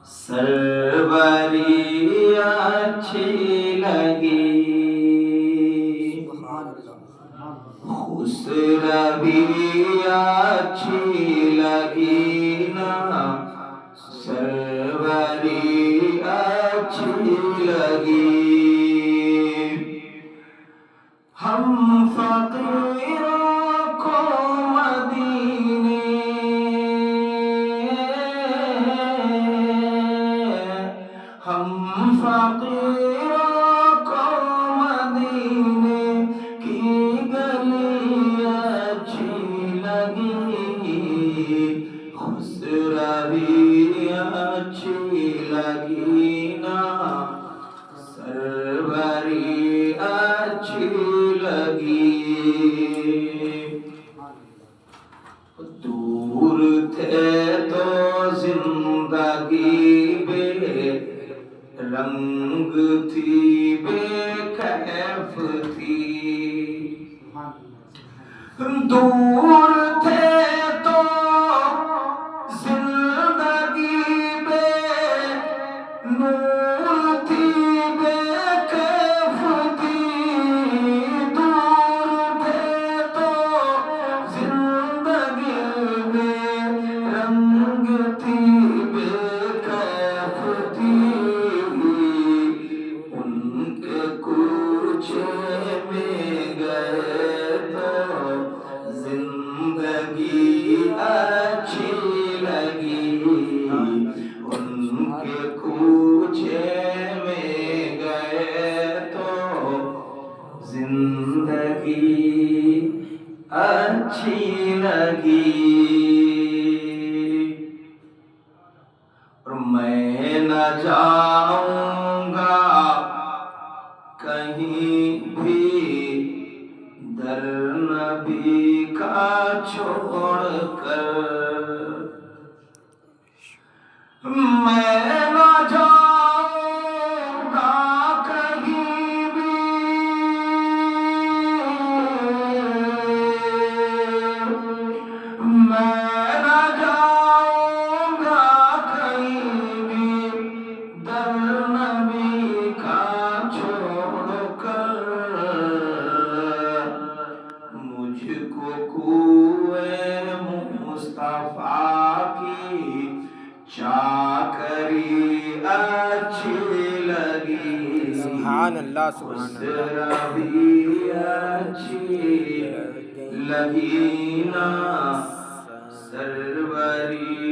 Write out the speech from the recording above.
سربری اچھی لگی خسروی اچھی لگی نا سربری اچھی لگی ہم فقیروں کو مدینے ہم فقیروں کو مدینے کی گلی اچھی لگی خسروی اچھی لگی نا سربری اچھی لگی دور تھے تو زندگی بے رنگ تھی بے کیف تھی دور تھے تو زندگی بے نور تھی بے کیف تھی دور تھے تو زندگی بے رنگ تھی بے کیف تھی ان کے کوچے میں گئے تو زندگی اچھی لگی ان کے کوچے میں گئے تو زندگی اچھی لگی اور میں نہ جاؤں گا کہیں بھی در نبی کا چھوڑ کر میں نہ جاؤں گا کہیں بھی میں نہ جاؤں گا کہیں بھی در نبی کا چھوڑ کر مجھ کو کوئے مصطفیٰ کی چاکری اچھی لگی سبحان اللہ سبحان اللہ خسروی اچھی لگی نا سربری